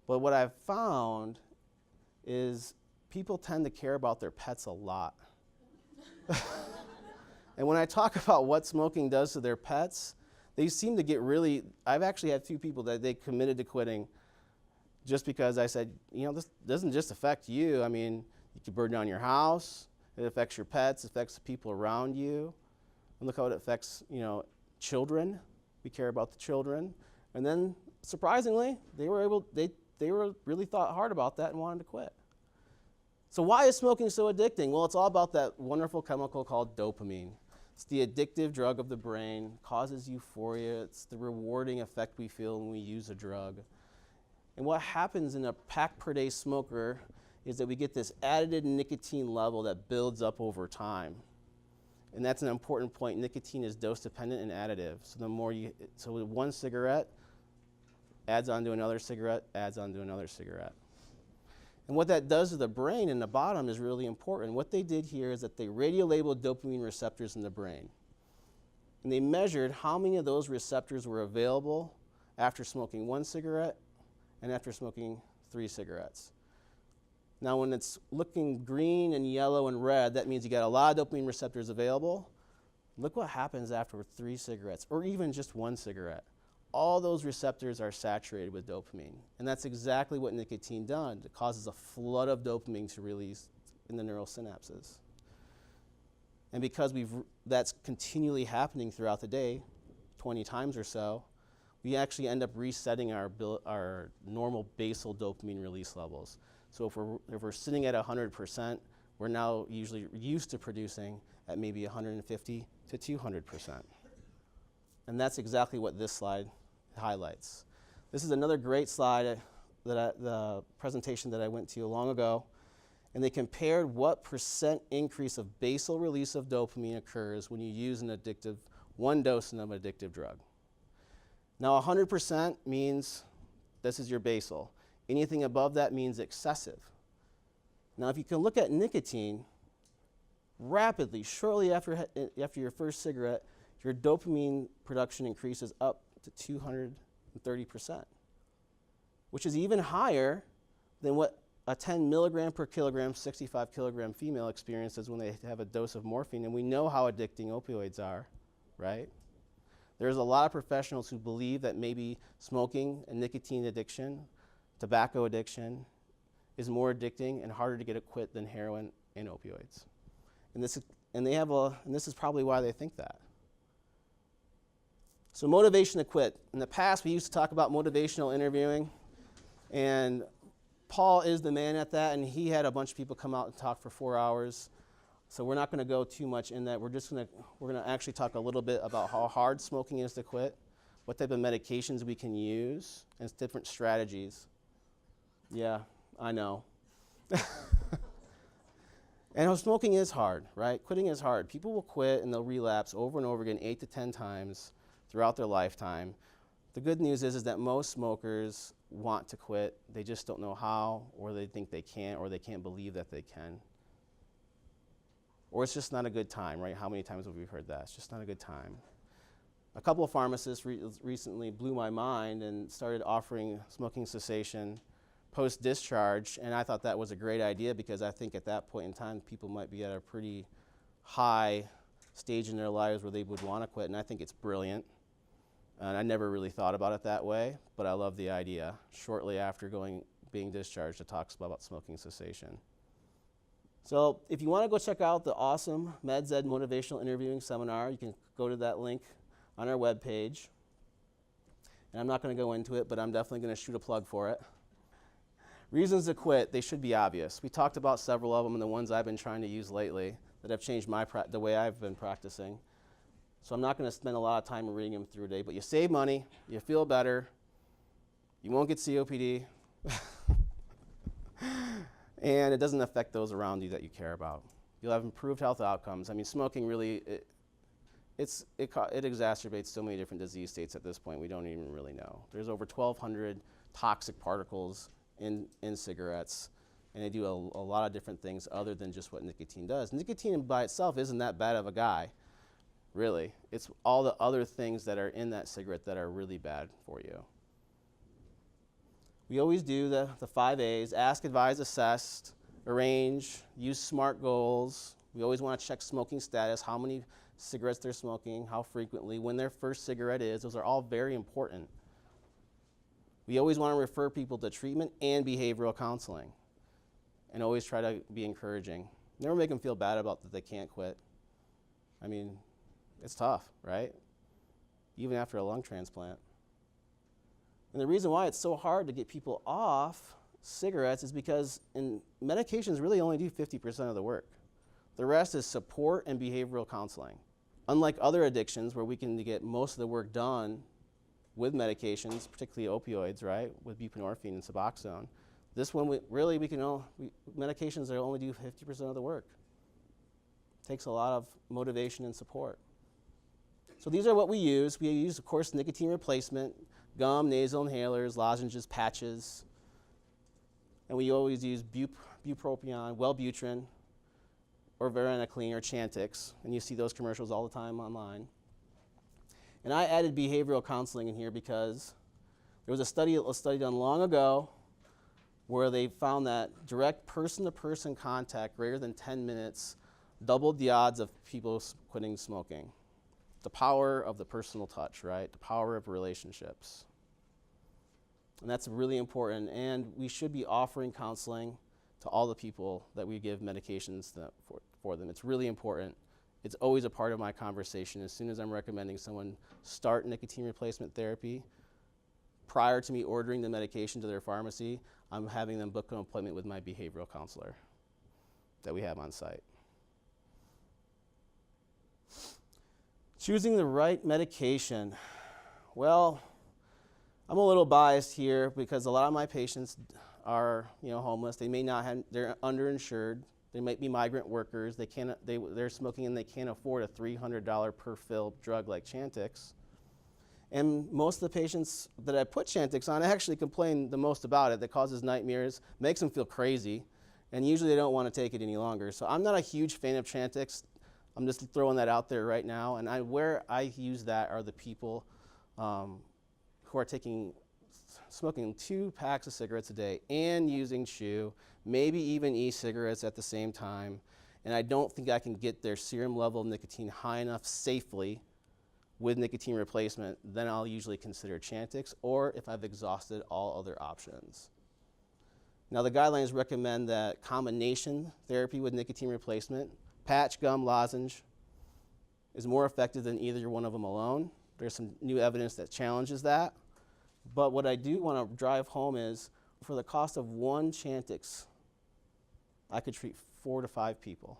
But what I've found is people tend to care about their pets a lot. And when I talk about what smoking does to their pets, they seem to get really, I've actually had 2 people that they committed to quitting just because I said, this doesn't just affect you. I mean, you can burn down your house. It affects your pets, it affects the people around you. And look how it affects, children. We care about the children. And then, surprisingly, they really thought hard about that and wanted to quit. So why is smoking so addicting? Well, it's all about that wonderful chemical called dopamine. It's the addictive drug of the brain, causes euphoria. It's the rewarding effect we feel when we use a drug. And what happens in a pack per day smoker is that we get this added nicotine level that builds up over time. And that's an important point. Nicotine is dose dependent and additive. So with 1 cigarette adds on to another cigarette, adds on to another cigarette. And what that does to the brain in the bottom is really important. What they did here is that they radiolabeled dopamine receptors in the brain. And they measured how many of those receptors were available after smoking 1 cigarette and after smoking 3 cigarettes. Now, when it's looking green and yellow and red, that means you got a lot of dopamine receptors available. Look what happens after 3 cigarettes, or even just 1 cigarette. All those receptors are saturated with dopamine. And that's exactly what nicotine does. It causes a flood of dopamine to release in the neural synapses. And because that's continually happening throughout the day, 20 times or so, we actually end up resetting our normal basal dopamine release levels. So if we're sitting at 100%, we're now usually used to producing at maybe 150 to 200%. And that's exactly what this slide highlights. This is another great slide the presentation that I went to long ago, and they compared what percent increase of basal release of dopamine occurs when you use one dose of an addictive drug. Now 100% means this is your basal. Anything above that means excessive. Now if you can look at nicotine, rapidly, shortly after your first cigarette, your dopamine production increases up to 230%, which is even higher than what a 10 milligram per kilogram, 65 kilogram female experiences when they have a dose of morphine, and we know how addicting opioids are, right? There's a lot of professionals who believe that maybe smoking and nicotine addiction, tobacco addiction, is more addicting and harder to get it quit than heroin and opioids. And this is probably why they think that. So motivation to quit. In the past, we used to talk about motivational interviewing, and Paul is the man at that, and he had a bunch of people come out and talk for 4 hours. So we're not going to go too much in that. We're going to actually talk a little bit about how hard smoking is to quit, what type of medications we can use, and different strategies. Yeah, I know. And smoking is hard, right? Quitting is hard. People will quit and they'll relapse over and over again 8 to 10 times throughout their lifetime. The good news is that most smokers want to quit. They just don't know how, or they think they can't, or they can't believe that they can. Or it's just not a good time, right? How many times have we heard that? It's just not a good time. A couple of pharmacists recently blew my mind and started offering smoking cessation post-discharge, and I thought that was a great idea because I think at that point in time, people might be at a pretty high stage in their lives where they would want to quit, and I think it's brilliant. And I never really thought about it that way, but I love the idea. Shortly after being discharged, it talks about smoking cessation. So if you want to go check out the awesome MedZed motivational interviewing seminar, you can go to that link on our webpage. And I'm not going to go into it, but I'm definitely going to shoot a plug for it. Reasons to quit, they should be obvious. We talked about several of them and the ones I've been trying to use lately that have changed the way I've been practicing. So I'm not going to spend a lot of time reading them through today, but you save money, you feel better, you won't get COPD, and it doesn't affect those around you that you care about. You'll have improved health outcomes. I mean, smoking really, it exacerbates so many different disease states at this point we don't even really know. There's over 1,200 toxic particles in cigarettes, and they do a lot of different things other than just what nicotine does. Nicotine by itself isn't that bad of a guy, really. It's all the other things that are in that cigarette that are really bad for you. We always do the 5 A's: ask, advise, assess, arrange, use SMART goals. We always want to check smoking status, how many cigarettes they're smoking, how frequently, when their first cigarette is. Those are all very important. We always want to refer people to treatment and behavioral counseling, and always try to be encouraging. Never make them feel bad about that they can't quit. I mean, it's tough, right? Even after a lung transplant. And the reason why it's so hard to get people off cigarettes is because medications really only do 50% of the work. The rest is support and behavioral counseling. Unlike other addictions where we can get most of the work done with medications, particularly opioids, right, with buprenorphine and Suboxone, this one medications only do 50% of the work. It takes a lot of motivation and support. So these are what we use. We use, of course, nicotine replacement, gum, nasal inhalers, lozenges, patches. And we always use bupropion, Wellbutrin, or varenicline, or Chantix. And you see those commercials all the time online. And I added behavioral counseling in here because there was a study done long ago where they found that direct person-to-person contact greater than 10 minutes doubled the odds of people quitting smoking. The power of the personal touch, right? The power of relationships. And that's really important. And we should be offering counseling to all the people that we give medications for them. It's really important. It's always a part of my conversation. As soon as I'm recommending someone start nicotine replacement therapy, prior to me ordering the medication to their pharmacy, I'm having them book an appointment with my behavioral counselor that we have on site. Choosing the right medication. Well, I'm a little biased here because a lot of my patients are, homeless. They may not have, they're underinsured. They might be migrant workers. They're smoking and they can't afford a $300 per fill drug like Chantix. And most of the patients that I put Chantix on actually complain the most about it. That causes nightmares, makes them feel crazy, and usually they don't want to take it any longer. So I'm not a huge fan of Chantix. I'm just throwing that out there right now. And where I use that are the people who are smoking 2 packs of cigarettes a day and using chew, maybe even e-cigarettes at the same time. And I don't think I can get their serum level of nicotine high enough safely with nicotine replacement. Then I'll usually consider Chantix, or if I've exhausted all other options. Now the guidelines recommend that combination therapy with nicotine replacement, patch, gum, lozenge, is more effective than either one of them alone. There's some new evidence that challenges that. But what I do want to drive home is, for the cost of 1 Chantix, I could treat 4 to 5 people.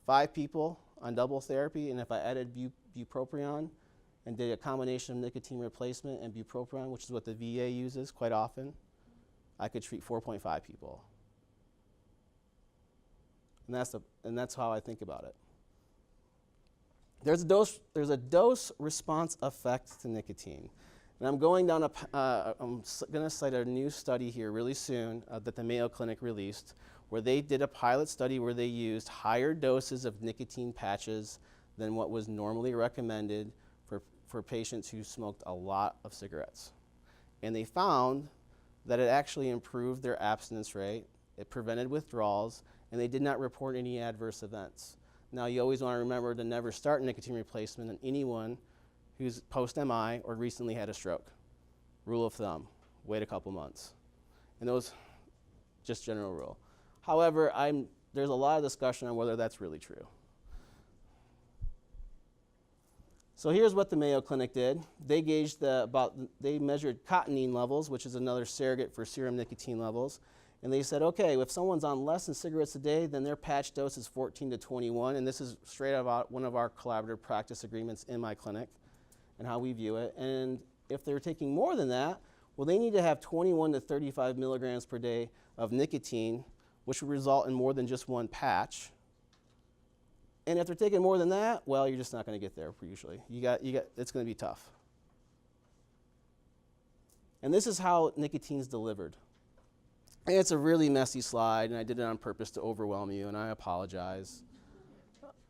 5 people on double therapy, and if I added bupropion and did a combination of nicotine replacement and bupropion, which is what the VA uses quite often, I could treat 4.5 people. And that's how I think about it. There's a dose response effect to nicotine. And I'm going down I'm going to cite a new study here really soon that the Mayo Clinic released, where they did a pilot study where they used higher doses of nicotine patches than what was normally recommended for patients who smoked a lot of cigarettes. And they found that it actually improved their abstinence rate, it prevented withdrawals, and they did not report any adverse events. Now, you always want to remember to never start nicotine replacement on anyone who's post-MI or recently had a stroke. Rule of thumb, wait a couple months. And those, just general rule. However, there's a lot of discussion on whether that's really true. So here's what the Mayo Clinic did. They gauged they measured cotinine levels, which is another surrogate for serum nicotine levels. And they said, okay, if someone's on less than cigarettes a day, then their patch dose is 14 to 21. And this is straight out of one of our collaborative practice agreements in my clinic and how we view it. And if they're taking more than that, well, they need to have 21 to 35 milligrams per day of nicotine, which would result in more than just 1 patch. And if they're taking more than that, well, you're just not going to get there usually. It's going to be tough. And this is how nicotine's delivered. And it's a really messy slide, and I did it on purpose to overwhelm you, and I apologize.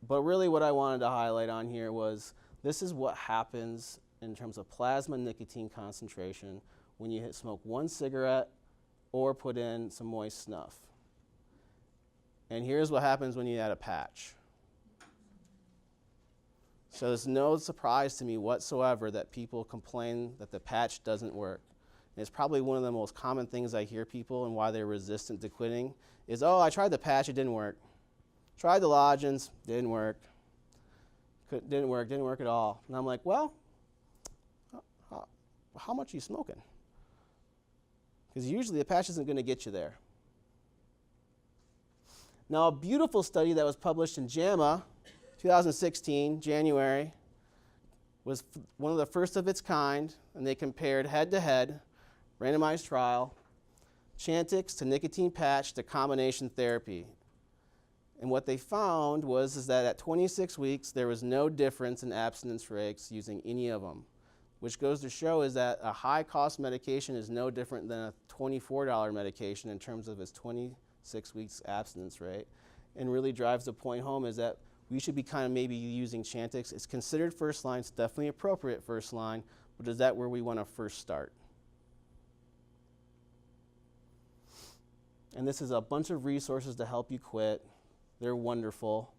But really what I wanted to highlight on here was this is what happens in terms of plasma nicotine concentration when you smoke 1 cigarette or put in some moist snuff. And here's what happens when you add a patch. So there's no surprise to me whatsoever that people complain that the patch doesn't work. And it's probably one of the most common things I hear people and why they're resistant to quitting is, oh, I tried the patch, it didn't work. Tried the lodgings, didn't work. Didn't work at all. And I'm like, well, how much are you smoking? Because usually the patch isn't going to get you there. Now, a beautiful study that was published in JAMA, 2016, January, was one of the first of its kind, and they compared head-to-head, randomized trial, Chantix to nicotine patch to combination therapy. And what they found was that at 26 weeks, there was no difference in abstinence rates using any of them, which goes to show is that a high-cost medication is no different than a $24 medication in terms of its 26 weeks abstinence rate, and really drives the point home is that we should be kind of maybe using Chantix. It's considered first line. It's definitely appropriate first line, but is that where we want to first start? And this is a bunch of resources to help you quit. They're wonderful.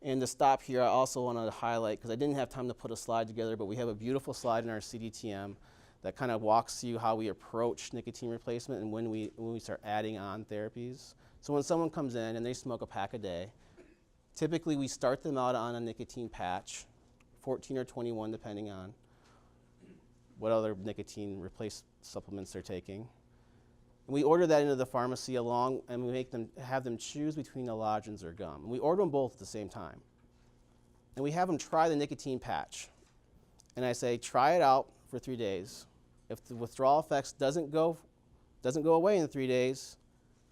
And to stop here, I also want to highlight, because I didn't have time to put a slide together, but we have a beautiful slide in our CDTM that kind of walks you how we approach nicotine replacement and when we start adding on therapies. So when someone comes in and they smoke a pack a day, typically we start them out on a nicotine patch 14 or 21 depending on what other nicotine replace supplements they're taking. And we order that into the pharmacy along, and we have them choose between the lodgings or gum. And we order them both at the same time. And we have them try the nicotine patch. And I say, try it out for 3 days. If the withdrawal effects doesn't go away in 3 days,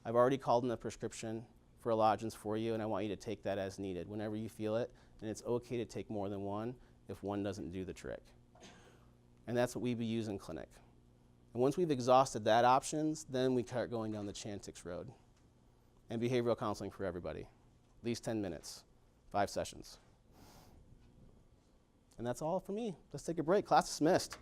I've already called in a prescription for a lozenge for you, and I want you to take that as needed whenever you feel it. And it's okay to take more than one if one doesn't do the trick. And that's what we use in clinic. And once we've exhausted that options, then we start going down the Chantix road. And behavioral counseling for everybody. At least 10 minutes, 5 sessions. And that's all for me. Let's take a break. Class dismissed.